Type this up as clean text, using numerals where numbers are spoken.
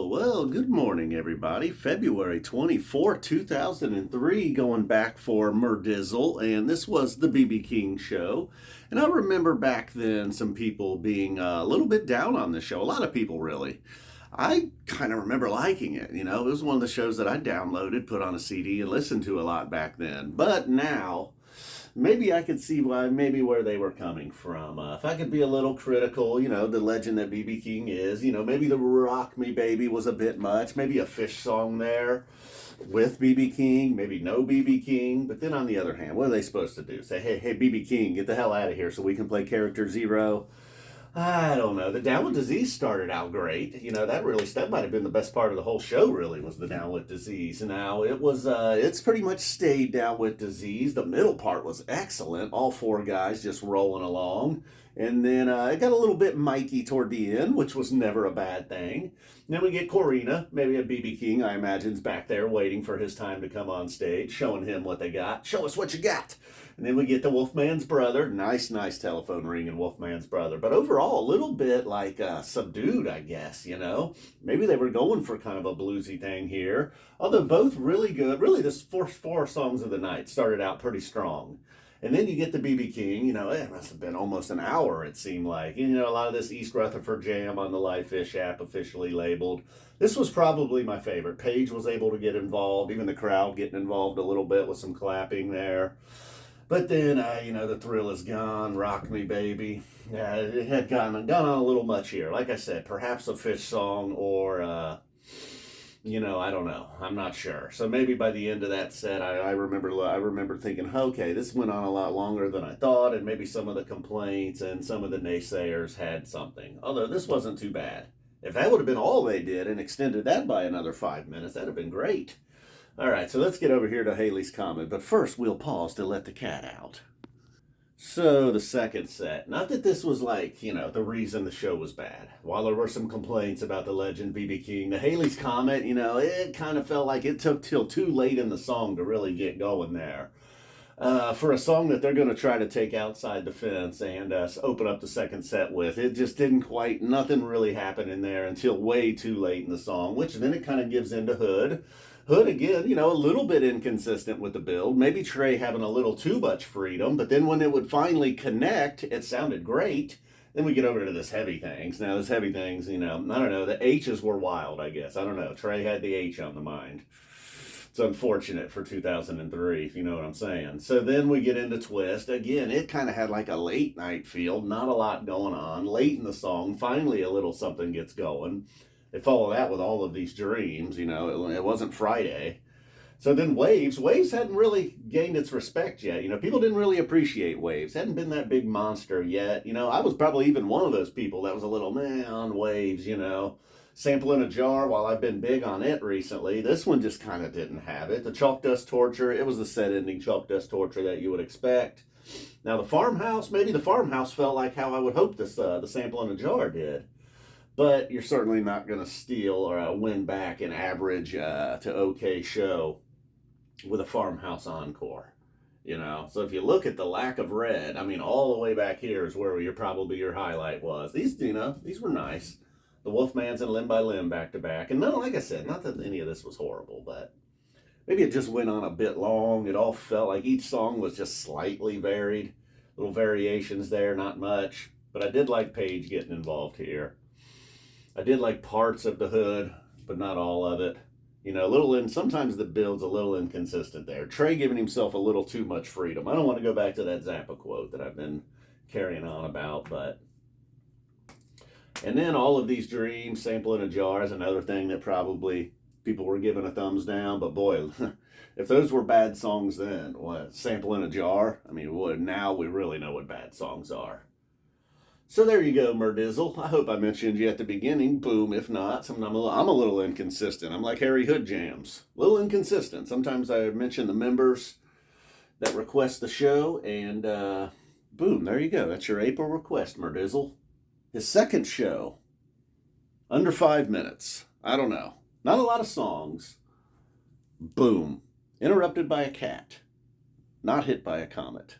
Well, good morning, everybody. February 24th, 2003, going back for Murdizzle, and this was the BB King show. And I remember back then some people being a little bit down on this show, a lot of people really. I kind of remember liking it. It was one of the shows that I downloaded, put on a CD, and listened to a lot back then. But now, maybe I could see maybe where they were coming from. If I could be a little critical, the legend that BB King is, maybe the Rock Me Baby was a bit much. Maybe a Phish song there with BB King, maybe no BB King. But then on the other hand, what are they supposed to do? Say, hey, BB King, get the hell out of here so we can play Character Zero? I don't know. The Down with Disease started out great. That might have been the best part of the whole show, really, was the Down with Disease. Now, it's pretty much stayed Down with Disease. The middle part was excellent. All four guys just rolling along. And then it got a little bit Mikey toward the end, which was never a bad thing. And then we get Corinna, maybe a BB King, I imagine, is back there waiting for his time to come on stage, showing him what they got. Show us what you got. And then we get the Wolfman's brother. Nice telephone ringing Wolfman's brother. But overall, a little bit like subdued, I guess, Maybe they were going for kind of a bluesy thing here. Although both really good. Really, this first four songs of the night started out pretty strong. And then you get the BB King, it must have been almost an hour, it seemed like. A lot of this East Rutherford jam on the Live Phish app, officially labeled. This was probably my favorite. Paige was able to get involved, even the crowd getting involved a little bit with some clapping there. But then, the thrill is gone. Rock Me Baby. It had gone on a little much here. Like I said, perhaps a Phish song or, I don't know. I'm not sure. So maybe by the end of that set, I remember thinking, okay, this went on a lot longer than I thought, and maybe some of the complaints and some of the naysayers had something. Although this wasn't too bad. If that would have been all they did and extended that by another 5 minutes, that'd have been great. All right, so let's get over here to Halley's comment, but first we'll pause to let the cat out. So the second set, not that this was like, the reason the show was bad. While there were some complaints about the legend BB King, the Halley's comment, it kind of felt like it took till too late in the song to really get going there. For a song that they're going to try to take outside the fence and open up the second set with, it just nothing really happened in there until way too late in the song, which then it kind of gives into Hood. Hood, again, a little bit inconsistent with the build. Maybe Trey having a little too much freedom, but then when it would finally connect, it sounded great. Then we get over to this Heavy Things. Now, this Heavy Things, I don't know, the H's were wild, I guess. I don't know. Trey had the H on the mind. It's unfortunate for 2003, if you know what I'm saying. So then we get into Twist. Again, it kind of had like a late night feel. Not a lot going on. Late in the song, finally a little something gets going. They follow that with All of These Dreams, it wasn't Friday. So then Waves hadn't really gained its respect yet. People didn't really appreciate Waves. Hadn't been that big monster yet. I was probably even one of those people that was a little meh on Waves, Sample in a Jar, while I've been big on it recently, this one just kind of didn't have it. The Chalk Dust Torture, it was the set-ending Chalk Dust Torture that you would expect. Now the Farmhouse, maybe the Farmhouse felt like how I would hope this the Sample in a Jar did. But you're certainly not going to steal or win back an average to okay show with a Farmhouse encore, So if you look at the lack of red, all the way back here is where your highlight was. These were nice. The Wolfmans and Limb by Limb back to back. And like I said, not that any of this was horrible, but maybe it just went on a bit long. It all felt like each song was just slightly varied. Little variations there, not much. But I did like Paige getting involved here. I did like parts of the Hood, but not all of it. Sometimes the build's a little inconsistent there. Trey giving himself a little too much freedom. I don't want to go back to that Zappa quote that I've been carrying on about, but... And then All of These Dreams, Sample in a Jar is another thing that probably people were giving a thumbs down, but boy, if those were bad songs then, what, Sample in a Jar? Now we really know what bad songs are. So there you go, Murdizzle. I hope I mentioned you at the beginning. Boom, if not. I'm a little inconsistent. I'm like Harry Hood jams. A little inconsistent. Sometimes I mention the members that request the show, and boom, there you go. That's your April request, Murdizzle. His second show, under 5 minutes. I don't know. Not a lot of songs. Boom. Interrupted by a cat. Not hit by a comet.